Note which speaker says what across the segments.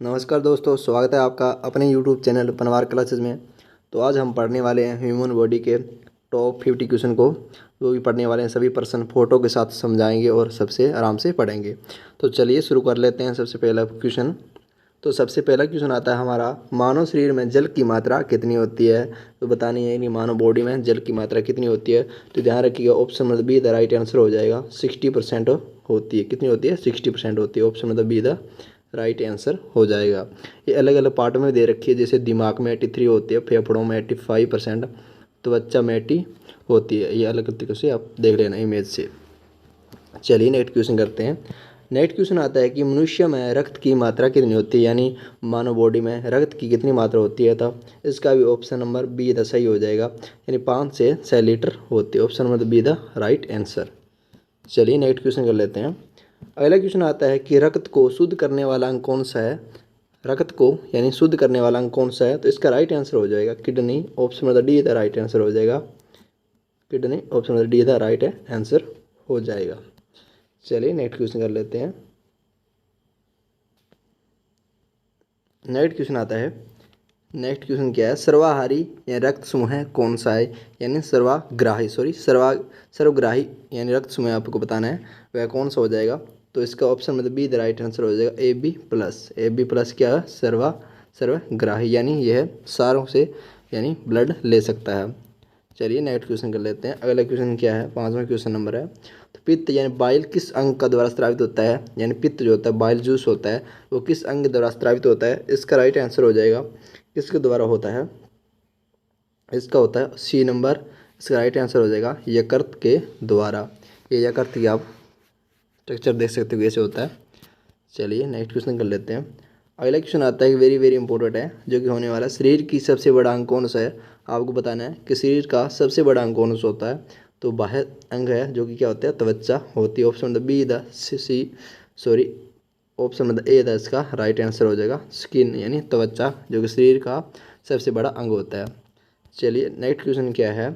Speaker 1: नमस्कार दोस्तों, स्वागत है आपका अपने YouTube चैनल पनवार क्लासेस में। तो आज हम पढ़ने वाले हैं ह्यूमन बॉडी के टॉप 50 क्वेश्चन को। जो भी पढ़ने वाले हैं सभी पर्सन फोटो के साथ समझाएंगे और सबसे आराम से पढ़ेंगे। तो चलिए शुरू कर लेते हैं। सबसे पहला क्वेश्चन। तो सबसे पहला क्वेश्चन आता है हमारा, मानव शरीर में जल की मात्रा कितनी होती है। तो बतानी है कि मानव बॉडी में जल की मात्रा कितनी होती है। तो ध्यान रखिएगा, option number B the right answer हो जाएगा। 60% होती है। कितनी होती है? 60% होती है। Option number B the right answer हो जाएगा। ये अलग अलग पार्ट में दे रखी है, जैसे दिमाग में 83 होती है, फेफड़ों में 85%, त्वचा में 80 होती है। ये अलग तरीके से आप देख लेना इमेज से। चलिए नेक्स्ट क्वेश्चन करते हैं। नेक्स्ट क्वेश्चन आता है कि मनुष्य में रक्त की मात्रा कितनी होती है, यानी मानव बॉडी में रक्त की कितनी मात्रा होती है। तो इसका भी ऑप्शन नंबर बी द सही हो जाएगा, यानी 5 से 6 लीटर होती है। Option number B the right answer. चलिए नेक्स्ट क्वेश्चन कर लेते हैं। अगला क्वेश्चन आता है कि रक्त को शुद्ध करने वाला अंग कौन सा है। रक्त को यानी शुद्ध करने वाला अंग कौन सा है। तो इसका राइट आंसर हो जाएगा kidney. Option number D the right answer हो जाएगा kidney. Option number D the right answer हो जाएगा। चलिए नेक्स्ट क्वेश्चन कर लेते हैं। नेक्स्ट क्वेश्चन आता है। नेक्स्ट क्वेश्चन क्या है, सर्वाहारी या रक्त समूह कौन सा है, यानी सर्वग्राही यानी रक्त समूह आपको बताना है वह कौन सा हो जाएगा। तो इसका ऑप्शन मतलब बी द राइट आंसर हो जाएगा AB+। AB+ क्या है? सर्वग्राही, यानी यह सारों से यानी ब्लड ले सकता है। चलिए नेक्स्ट क्वेश्चन कर लेते हैं। अगला क्वेश्चन क्या है, 5वां क्वेश्चन नंबर है। तो पित्त यानी बाइल किस अंग का द्वारा स्रावित होता है, यानी पित्त जो होता है बाइल जूस होता है वो किस अंग द्वारा स्रावित होता है। इसका राइट आंसर हो जाएगा किसके द्वारा होता है। इसका होता है सी नंबर। इसका राइट आंसर हो जाएगा यकृत के द्वारा। ये यकृत की आप स्ट्रक्चर देख सकते हो कैसे होता है। चलिए नेक्स्ट क्वेश्चन कर लेते हैं। अगला क्वेश्चन आता है वेरी वेरी इंपॉर्टेंट है, जो कि होने वाला है, शरीर की सबसे बड़ा अंग कौन सा है। आपको बताना है कि शरीर का सबसे बड़ा अंग कौन सा होता है। तो बाह्य अंग है, जो कि क्या होता है? त्वचा होती है। Option number B the C sorry option number A the इसका राइट आंसर हो जाएगा स्किन, यानी त्वचा, जो कि शरीर का सबसे बड़ा अंग होता है। चलिए नेक्स्ट क्वेश्चन क्या है।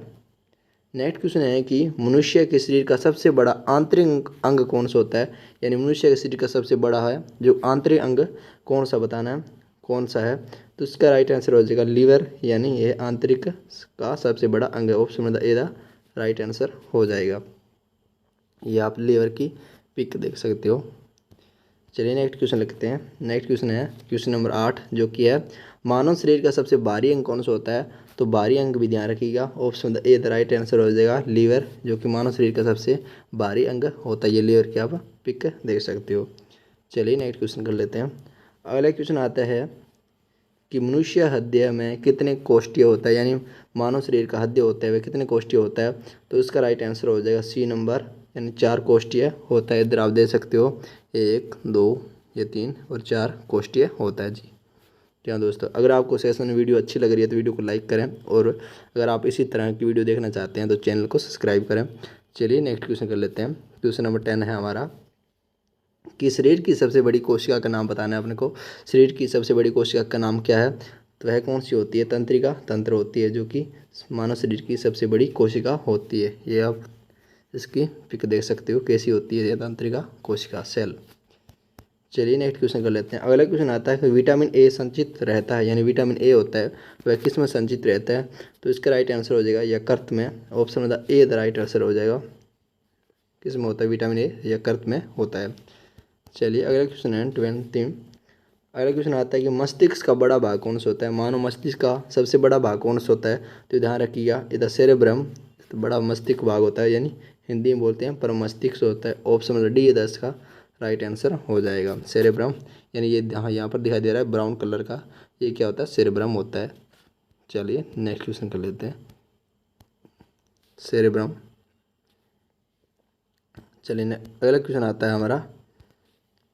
Speaker 1: नेक्स्ट क्वेश्चन है कि मनुष्य के शरीर का सबसे बड़ा आंतरिक अंग कौन सा होता है, यानी मनुष्य के शरीर का सबसे बड़ा है जो आंतरिक अंग कौन सा बताना है, कौन सा है। तो इसका राइट आंसर हो जाएगा लीवर, यानी यह आंतरिक का सबसे बड़ा अंग है। Option number A the right answer हो जाएगा। ये आप लीवर की पिक देख सकते हो। चलिए नेक्स्ट क्वेश्चन लिखते हैं। नेक्स्ट क्वेश्चन है क्वेश्चन नंबर 8, जो कि है मानव शरीर का सबसे भारी अंग कौन सा होता है। तो भारी अंग भी ध्यान रखिएगा। Option A the right answer हो जाएगा लीवर, जो कि मानव शरीर का सबसे भारी अंग होता है। ये लीवर की आप पिक देख सकते हो। चलिए नेक्स्ट क्वेश्चन कर लेते हैं। अगला क्वेश्चन आता है कि मनुष्य हृदय में कितने कोष्ठीय होता है, यानी मानव शरीर का हृदय होता है वह कितने कोष्ठीय होता है। तो इसका राइट आंसर हो जाएगा सी नंबर, यानी 4 कोष्ठीय होता है। इधर आप देख सकते हो 1 2 ये 3 और 4 कोष्ठीय होता है जी। क्या दोस्तों, अगर आपको सेशन वीडियो अच्छी लग रही है तो वीडियो को लाइक करें, और अगर आप इसी तरह की वीडियो देखना चाहते हैं तो चैनल को सब्सक्राइब करें। चलिए नेक्स्ट क्वेश्चन कर लेते हैं। क्वेश्चन नंबर 10 है हमारा कि शरीर की सबसे बड़ी कोशिका का नाम बताना है अपने को। शरीर की सबसे बड़ी कोशिका का नाम क्या है। तो वह कौन सी होती है? तंत्रिका तंत्र होती है, जो कि मानव शरीर की सबसे बड़ी कोशिका होती है। ये आप इसकी पिक देख सकते हो कैसी होती है ये तंत्रिका कोशिका सेल। चलिए नेक्स्ट क्वेश्चन कर लेते हैं। अगला क्वेश्चन आता है कि विटामिन ए संचित रहता है, यानी विटामिन ए होता है वह किस में संचित रहता है। तो इसका राइट आंसर हो जाएगा यकृत में। Option number A the right answer हो जाएगा। किस में होता है विटामिन ए? यकृत में होता है। चलिए अगला क्वेश्चन है 20। अगला क्वेश्चन आता है कि मस्तिष्क का बड़ा भाग कौन सा होता है। मानव मस्तिष्क का सबसे बड़ा भाग कौन सा होता है। तो ध्यान रखिएगा इधर सेरेब्रम तो बड़ा मस्तिष्क भाग होता है, यानी हिंदी में बोलते हैं पर मस्तिष्क होता है। ऑप्शन नंबर डी इधर इसका राइट आंसर हो जाएगा सेरेब्रम, यानी ये यहाँ पर दिखाई दे रहा है ब्राउन कलर का, ये क्या होता है? सेरेब्रम होता है। चलिए नेक्स्ट क्वेश्चन कर लेते हैं। सेरेब्रम। चलिए अगला क्वेश्चन आता है हमारा।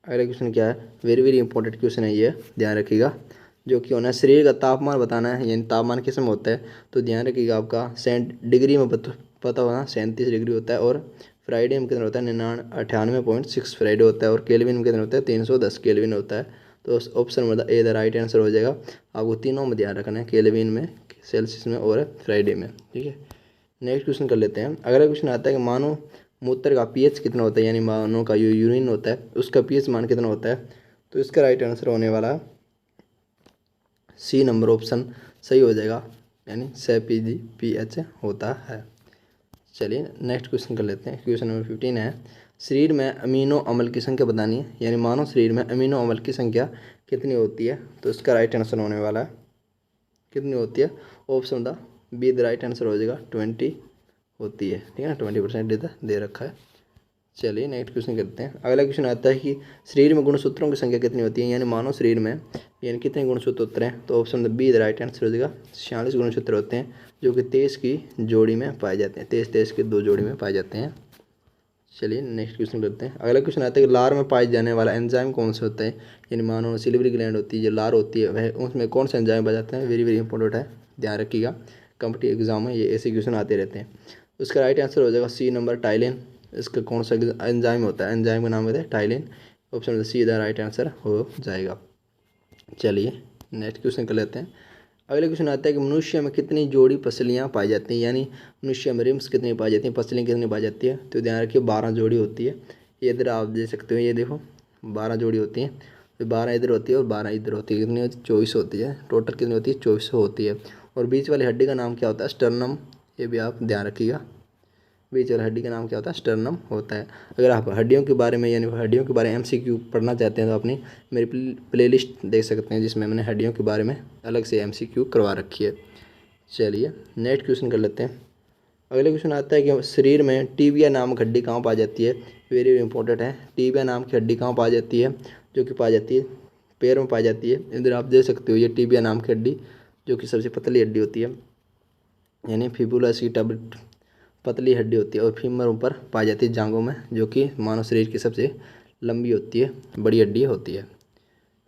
Speaker 1: अगला क्वेश्चन क्या है, वेरी वेरी इंपॉर्टेंट क्वेश्चन है, ये ध्यान रखिएगा। जो कि होना है शरीर का तापमान बताना है, यानी तापमान किस में होता है। तो ध्यान रखिएगा आपका डिग्री में पता होना 37 डिग्री होता है, और फ्राइडे में कितना होता है 98.6 फ्राइडे होता है, और केल्विन में कितना होता है 310 केल्विन होता है। तो ऑप्शन मतलब ए द राइट आंसर हो जाएगा। आपको तीनों में ध्यान रखना है, केल्विन में, सेल्सियस में और फ्राइडे में। ठीक है, नेक्स्ट क्वेश्चन कर लेते हैं। अगला क्वेश्चन आता है कि मानो मूत्र का पीएच कितना होता है, यानी मानव का जो यूरिन होता है उसका पीएच मान कितना होता है। तो इसका राइट आंसर होने वाला है सी नंबर ऑप्शन सही हो जाएगा, यानी CPGPH होता है। चलिए नेक्स्ट क्वेश्चन कर लेते हैं। क्वेश्चन नंबर 15 है, शरीर में अमीनो अम्ल की संख्या बतानी है, यानी मानव शरीर में अमीनो अम्ल की संख्या कितनी होती है। तो इसका राइट आंसर होने वाला है, कितनी होती है, option the be the right answer हो जाएगा 20 होती है, ठीक है ना, 20% दे रखा है। चलिए नेक्स्ट क्वेश्चन करते हैं। अगला क्वेश्चन आता है कि शरीर में गुणसूत्रों की संख्या कितनी होती है, यानी मानव शरीर में यानी कितने गुणसूत्र होते हैं। तो option be the right answer हो जाएगा 46 गुणसूत्र होते हैं, जो कि 23 की जोड़ी में पाए जाते हैं, 23 की 2 जोड़ी में पाए जाते हैं। चलिए नेक्स्ट क्वेश्चन करते हैं। अगला क्वेश्चन आता है कि लार में पाए जाने वाला एंजाइम कौन सा होता है, यानी मानव सिल्वरी ग्लैंड होती है, जो लार होती है वह उसमें कौन सा एंजाइम पाया जाता है। वेरी वेरी इंपॉर्टेंट है, ध्यान रखिएगा, कॉम्पिटिटिव एग्जाम में ये ऐसे क्वेश्चन आते रहते हैं। उसका राइट आंसर हो जाएगा सी नंबर टाइलिन। इसका कौन सा एंजाइम होता है, एंजाइम का नाम होता है ptyalin, option see the right answer हो जाएगा। चलिए नेक्स्ट क्वेश्चन कर लेते हैं। अगले क्वेश्चन आता है कि मनुष्य में कितनी जोड़ी पसलियाँ पाई जाती हैं, यानी मनुष्य में रिम्स कितनी पाई जाती हैं, पसलियाँ कितनी पाई जाती है। तो ध्यान रखिए 12 जोड़ी होती है, ये इधर आप देख सकते हो, ये देखो 12 जोड़ी होती हैं, तो 12 इधर होती है और 12 इधर होती है, कितनी होती है, 24 होती है, टोटल कितनी होती है, 24 होती है। और बीच वाली हड्डी का नाम क्या होता है, स्टर्नम, ये भी आप ध्यान रखिएगा, बीच वाली हड्डी का नाम क्या होता है, स्टर्नम होता है। अगर आप हड्डियों के बारे में यानी हड्डियों के बारे में MCQ पढ़ना चाहते हैं तो अपनी मेरी प्लेलिस्ट देख सकते हैं, जिसमें मैंने हड्डियों के बारे में अलग से MCQ करवा रखी है। चलिए नेक्स्ट क्वेश्चन कर लेते हैं। अगले क्वेश्चन आता है कि शरीर में टीबिया नामक हड्डी कहाँ पाई जाती है। वेरी इंपॉर्टेंट है, टीबिया नाम की हड्डी कहाँ पाई जाती है, जो कि पाई जाती है पैर में पाई जाती है। इधर आप देख सकते हो, ये टीबिया नाम की हड्डी जो कि सबसे पतली हड्डी होती है, यानी फिबुला सी पतली हड्डी होती है, और फीमर ऊपर पाई जाती है जांघों में, जो कि मानव शरीर की सबसे लंबी होती है, बड़ी हड्डी होती है।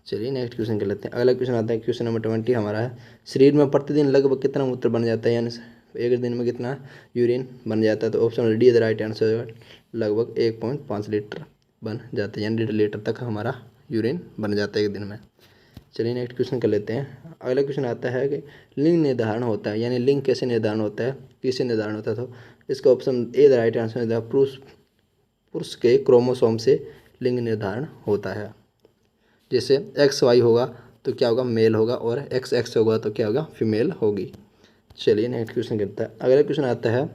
Speaker 1: चलिए नेक्स्ट क्वेश्चन कर लेते हैं। अगला क्वेश्चन आता है क्वेश्चन नंबर 20 हमारा है, शरीर में प्रतिदिन लगभग कितना मूत्र बन जाता है, यानी एक दिन में कितना यूरिन बन जाता है। तो option D the right answer, लगभग 1.5 लीटर बन जाता है, यानी 1.5 लीटर तक हमारा यूरिन बन जाता है एक दिन में। चलिए नेक्स्ट क्वेश्चन कर लेते हैं। अगला क्वेश्चन आता है कि लिंग निर्धारण होता है, यानी लिंग कैसे निर्धारण होता है, किससे निर्धारण होता है। तो इसका option A the right answer है, पुरुष के क्रोमोसोम से लिंग निर्धारण होता है। जैसे XY होगा तो क्या होगा, मेल होगा, और XX होगा तो क्या होगा, फीमेल होगी। चलिए नेक्स्ट क्वेश्चन करता है। अगला क्वेश्चन आता है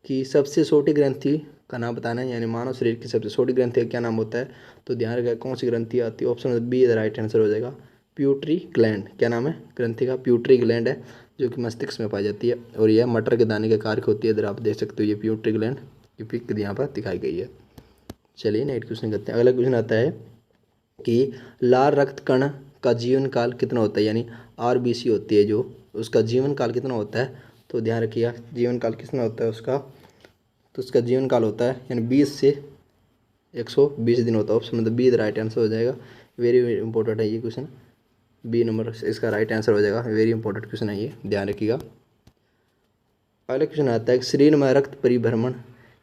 Speaker 1: कि सबसे छोटी ग्रंथि का नाम बताना है, यानी मानव शरीर की सबसे छोटी ग्रंथि का क्या नाम होता है। तो ध्यान रखिएगा कौन सी ग्रंथि आती है, option be the right answer हो जाएगा प्यूटरी ग्लैंड। क्या नाम है ग्रंथि का, प्यूटरी ग्लैंड है, जो कि मस्तिष्क में पाई जाती है, और यह मटर के दाने के कार्य होती है। इधर आप देख सकते हो ये प्यूटरी ग्लैंड की पिक यहाँ पर दिखाई गई है। चलिए नेक्स्ट क्वेश्चन करते हैं। अगला क्वेश्चन आता है कि लाल रक्त कण का जीवन काल कितना होता है, यानी RBC होती है जो, उसका जीवन काल कितना होता है। तो ध्यान रखिएगा जीवन काल कितना होता है उसका, तो उसका जीवन काल होता है यानी 20 से 120 दिन होता है, ऑप्शन मतलब बी द राइट आंसर हो जाएगा। वेरी इंपॉर्टेंट है ये क्वेश्चन, बी नंबर इसका राइट आंसर हो जाएगा, वेरी इंपॉर्टेंट क्वेश्चन है ये, ध्यान रखिएगा। अगला क्वेश्चन आता है कि शरीर में रक्त परिभ्रमण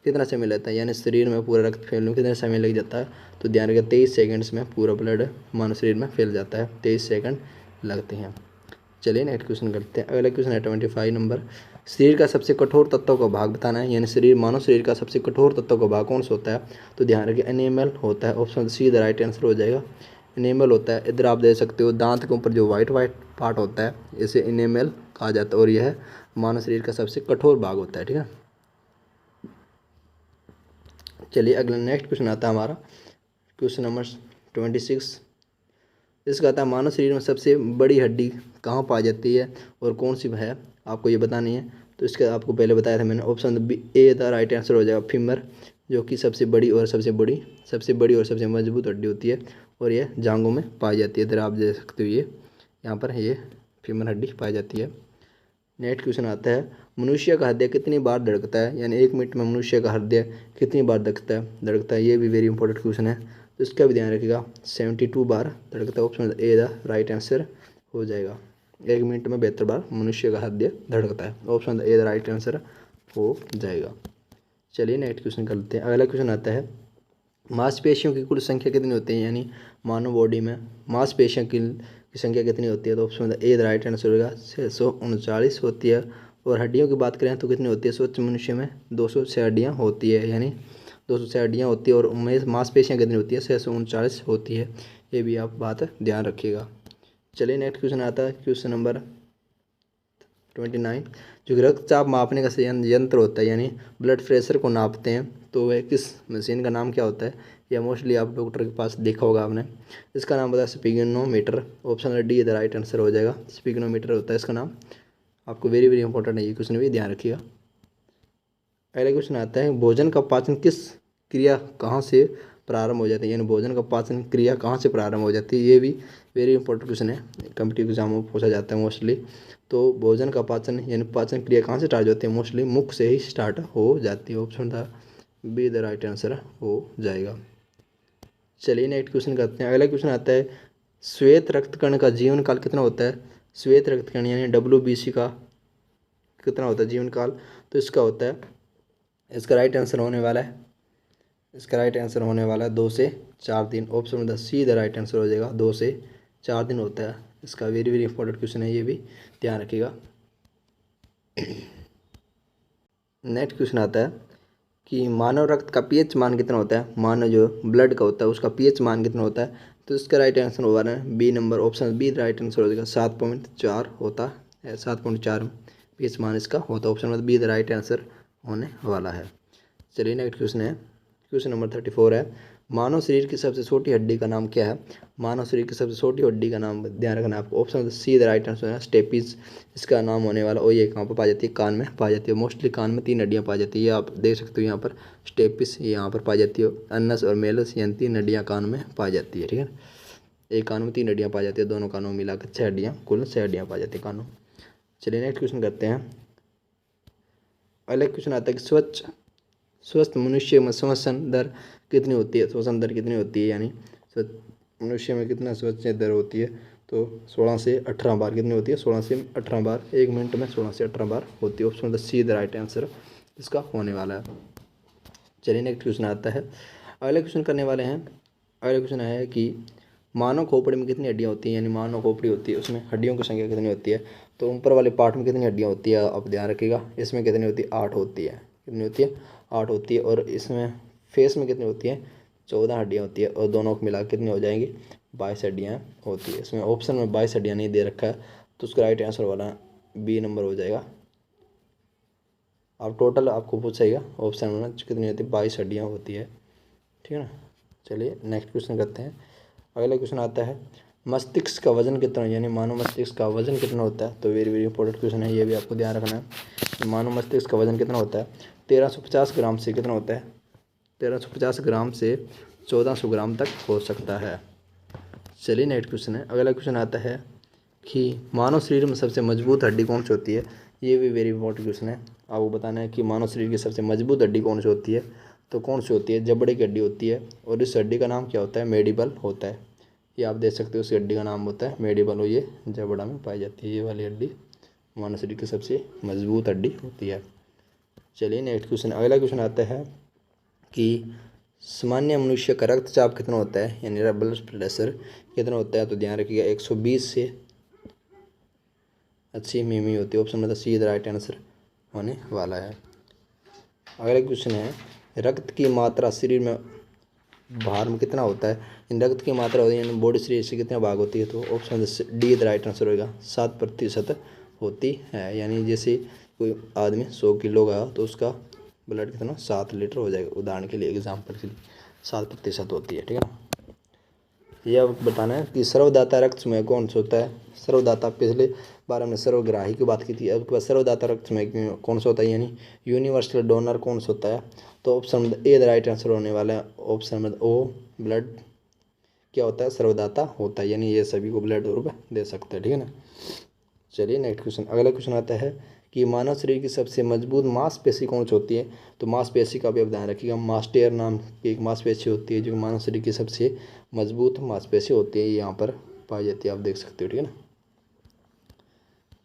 Speaker 1: कितना समय लेता है, यानी शरीर में पूरा रक्त फैलने में कितना समय लग जाता है। तो ध्यान रखिए 23 सेकंड्स में पूरा ब्लड मानव शरीर में फैल जाता है, 23 सेकंड लगते हैं। चलिए नेक्स्ट क्वेश्चन करते हैं। अगला क्वेश्चन है 25 नंबर, शरीर का सबसे कठोर तत्व का भाग बताना है, यानी मानव शरीर का सबसे कठोर तत्व का भाग कौन सा होता है। तो ध्यान रखिए एनिमल होता है, option see the right answer हो जाएगा, एनिमल होता है। इधर आप देख सकते हो दांत के ऊपर जो वाइट पार्ट होता है इसे एनिमल कहा जाता है, और यह मानव शरीर का सबसे कठोर भाग होता है, ठीक है। चलिए अगला नेक्स्ट क्वेश्चन आता है हमारा क्वेश्चन नंबर 26। इसका आता है मानव शरीर में सबसे बड़ी हड्डी कहाँ पाई जाती है और कौन सी है, आपको ये बतानी है। तो इसका आपको पहले बताया था मैंने, option B A the right answer हो जाएगा फीमर, जो कि सबसे बड़ी और सबसे मजबूत हड्डी होती है, और यह जांघों में पाई जाती है। इधर आप देख सकते हो ये यहाँ पर ये फीमर हड्डी पाई जाती है। नेक्स्ट क्वेश्चन आता है मनुष्य का हृदय कितनी बार धड़कता है, यानी 1 मिनट में मनुष्य का हृदय कितनी बार धड़कता है। ये भी वेरी इंपॉर्टेंट क्वेश्चन है, तो इसका भी ध्यान रखिएगा 72 बार धड़कता है, option A the right answer हो जाएगा। 1 मिनट में 72 बार मनुष्य का हृदय धड़कता है, option A the right answer हो जाएगा। चलिए नेक्स्ट क्वेश्चन करते हैं। अगला क्वेश्चन आता है मांसपेशियों की कुल संख्या कितनी होती है, यानी मानव बॉडी में मांसपेशियों की संख्या कितनी होती है। तो option A the right answer होगा 639 होती है। और हड्डियों की बात करें तो कितनी होती है, स्वच्छ मनुष्य में 206 हड्डियाँ होती है, यानी 206 हड्डियाँ होती है, और उनमें मांसपेशियाँ कितनी होती है 639 होती है। ये भी आप बात ध्यान रखिएगा। चलिए नेक्स्ट क्वेश्चन आता है क्वेश्चन नंबर 29। जो रक्तचाप मापने का यंत्र होता है यानी ब्लड प्रेशर को नापते हैं तो वह किस मशीन का नाम क्या होता है? या मोस्टली आप डॉक्टर के पास देखा होगा आपने। इसका नाम बताया sphygmometer. Option D the right answer हो जाएगा। स्पिगनोमीटर होता है इसका नाम। आपको वेरी वेरी इंपॉर्टेंट है ये क्वेश्चन भी, ध्यान रखिएगा। अगला क्वेश्चन आता है भोजन का पाचन किस क्रिया कहाँ से प्रारंभ हो जाती है, यानी भोजन का पाचन क्रिया कहाँ से प्रारंभ हो जाती है। ये भी वेरी इंपॉर्टेंट क्वेश्चन है, कॉम्पिटिटिव एग्जाम में पूछा जाता है मोस्टली। तो भोजन का पाचन यानी पाचन क्रिया कहाँ से स्टार्ट होती है? मोस्टली मुख से ही स्टार्ट हो जाती है। ऑप्शन था बी द राइट आंसर हो जाएगा। चलिए नेक्स्ट क्वेश्चन करते हैं। अगला क्वेश्चन आता है श्वेत रक्तकण का जीवन काल कितना होता है? श्वेत रक्तकण यानी WBC का कितना होता है जीवन काल? तो इसका होता है, इसका राइट आंसर होने वाला है, इसका राइट आंसर होने वाला है 2 से 4 दिन। Option number see the right answer हो जाएगा। 2 से 4 दिन होता है इसका। वेरी वेरी इंपॉर्टेंट क्वेश्चन है, ये भी ध्यान रखिएगा। नेक्स्ट क्वेश्चन आता है कि मानव रक्त का पीएच मान कितना होता है? मानव जो ब्लड का होता है उसका पीएच मान कितना होता है? तो इसका राइट आंसर हो रहा है B number. Option B right answer हो जाएगा। 7.4 होता है, 7.4 पीएच मान इसका होता है। Option number B the right answer होने वाला है। चलिए नेक्स्ट क्वेश्चन है, क्वेश्चन नंबर 34 है मानव शरीर की सबसे छोटी हड्डी का नाम क्या है? मानव शरीर की सबसे छोटी हड्डी का नाम ध्यान रखना है आपको। Option see the right answer है स्टेपिस इसका नाम होने वाला। और ये कहाँ पर पाई जाती है? कान में पाई जाती है। मोस्टली कान में 3 हड्डियाँ पाई जाती है, ये आप देख सकते हो यहाँ पर। स्टेपिस यहाँ पर पाई जाती है। अन्नस और मेलस यानी 3 हड्डियाँ कान में पाई जाती है, ठीक है। एक कान में 3 हड्डियाँ पाई जाती है, दोनों कानों में मिलाकर 6 हड्डियाँ, कुल 6 हड्डियाँ पाई जाती है कानों। चलिए नेक्स्ट क्वेश्चन करते हैं। अगला क्वेश्चन आता है कि स्वस्थ मनुष्य में श्वसन दर कितनी होती है? श्वसन दर कितनी होती है, यानी मनुष्य में कितना श्वसन दर होती है? तो 16 से 18 बार कितनी होती है? 16 से 18 बार, 1 मिनट में 16 से 18 बार होती है। Option see the right answer इसका होने वाला है। चलिए नेक्स्ट क्वेश्चन आता है। अगले क्वेश्चन करने वाले हैं। अगला क्वेश्चन है कि मानव खोपड़ी में कितनी हड्डियाँ होती हैं, यानी मानव खोपड़ी होती है उसमें हड्डियों की संख्या कितनी होती है? तो ऊपर वाले पार्ट में कितनी हड्डियाँ होती है आप ध्यान रखिएगा। इसमें कितनी होती है? 8 होती है। कितनी होती है? 8 होती है। और इसमें फेस में कितनी होती है? 14 हड्डियाँ होती है। और दोनों को मिला कितनी हो जाएंगी? 22 हड्डियाँ होती है। इसमें ऑप्शन में 22 हड्डियाँ नहीं दे रखा है, तो उसका राइट आंसर वाला बी नंबर हो जाएगा। आप टोटल आपको पूछेगा ऑप्शन में कितनी होती है? 22 हड्डियाँ होती है, ठीक है ना। चलिए नेक्स्ट क्वेश्चन करते हैं। अगला क्वेश्चन आता है मस्तिष्क का वजन कितना, यानी मानव मस्तिष्क का वजन कितना होता है? तो वेरी वेरी इंपॉर्टेंट क्वेश्चन है, ये भी आपको ध्यान रखना है। मानव मस्तिष्क का वजन कितना होता है? 1350 ग्राम से कितना होता है? 1350 ग्राम से 1400 ग्राम तक हो सकता है। चलिए नेक्स्ट क्वेश्चन है। अगला क्वेश्चन आता है कि मानव शरीर में सबसे मजबूत हड्डी कौन सी होती है? ये भी वेरी इंपॉर्टेंट क्वेश्चन है, आपको बताना है कि मानव शरीर की सबसे मजबूत हड्डी कौन सी होती है? तो कौन सी होती है? जबड़े की हड्डी होती है। और इस हड्डी का नाम क्या होता है? मैंडिबल होता है। ये आप देख सकते हो, उस हड्डी का नाम होता है मैंडिबल। और ये जबड़ा में पाई जाती है। ये वाली हड्डी मानव शरीर की सबसे मजबूत हड्डी होती है। चलिए नेक्स्ट क्वेश्चन। अगला क्वेश्चन आता है कि सामान्य मनुष्य का रक्तचाप कितना होता है, यानी ब्लड प्रेशर कितना होता है? तो ध्यान रखिएगा 120 से 80 मिमी होती है। ऑप्शन मतलब सी द राइट आंसर होने वाला है। अगला क्वेश्चन है रक्त की मात्रा शरीर में भार में कितना होता है? इन रक्त की मात्रा होती है यानी बॉडी शरीर से कितना भाग होती है? तो option D the right answer होगा। 7% होती है। यानी जैसे कोई आदमी 100 किलो का तो उसका ब्लड कितना 7 लीटर हो जाएगा। उदाहरण के लिए, एग्जाम्पल के लिए 7% होती है, ठीक है ना। ये आपको बताना है कि सर्वदाता रक्त समूह कौन सा होता है? सर्वदाता, पिछले बार हमने सर्वग्राही की बात की थी, अब के बाद सर्वदाता रक्त समूह कौन सा होता है, यानी यूनिवर्सल डोनर कौन सा होता है? तो option number A the right answer होने वाला है। ऑप्शन नंबर ओ ब्लड क्या होता है? सर्वदाता होता है, यानी ये सभी को ब्लड ग्रुप दे सकते हैं, ठीक है ना। चलिए नेक्स्ट क्वेश्चन। अगला क्वेश्चन आता है कि मानव शरीर की सबसे मजबूत मांसपेशी कौन सी होती है? तो मांसपेशी का भी आप ध्यान रखिएगा। मास्टेयर नाम की एक मांसपेशी होती है जो मानव शरीर की सबसे मजबूत मांसपेशी होती है, ये यहाँ पर पाई जाती है, आप देख सकते हो, ठीक है ना।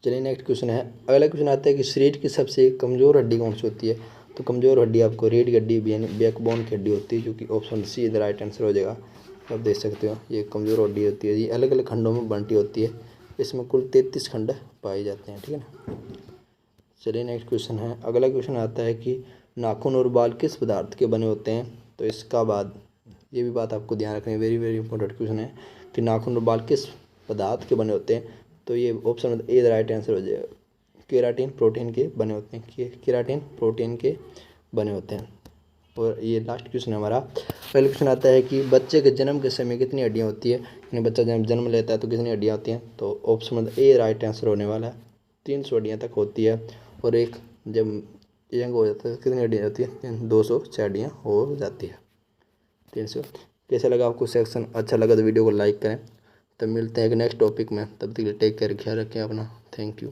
Speaker 1: चलिए नेक्स्ट क्वेश्चन है। अगला क्वेश्चन आता है कि शरीर की सबसे कमज़ोर हड्डी कौन सी होती है? तो कमज़ोर हड्डी आपको रीढ़ की हड्डी यानी बैकबोन की हड्डी होती है, जो कि option see the right answer हो जाएगा। आप देख सकते हो ये कमज़ोर हड्डी होती है, ये अलग अलग खंडों में बंटी होती है। इसमें कुल 33 खंड पाए जाते हैं, ठीक है ना। चलिए नेक्स्ट क्वेश्चन है। अगला क्वेश्चन आता है कि नाखून और बाल किस पदार्थ के बने होते हैं? तो इसका बाद ये भी बात आपको ध्यान रखनी है, वेरी वेरी इंपॉर्टेंट क्वेश्चन है कि नाखून और बाल किस पदार्थ के बने होते हैं, तो ये ऑप्शन मतलब ए राइट आंसर हो जाएगा। केराटिन प्रोटीन के बने होते हैं, केराटिन प्रोटीन के बने होते हैं। और ये लास्ट क्वेश्चन हमारा पहले क्वेश्चन आता है कि बच्चे के जन्म के समय कितनी हड्डियाँ होती है, यानी बच्चा जब जन्म लेता है तो कितनी हड्डियाँ होती हैं, तो ऑप्शन मतलब ए राइट आंसर होने वाला है। 300 हड्डियाँ तक होती है। और एक जब यंग हो जाता है कितनी हड्डियाँ होती है, 206 हड्डियाँ हो जाती है। 300। कैसा लगा आपको सेक्शन? अच्छा लगा तो वीडियो को लाइक करें। तब मिलते हैं एक नेक्स्ट टॉपिक में, तब तक के लिए टेक केयर, ख्याल रखें अपना। Thank you.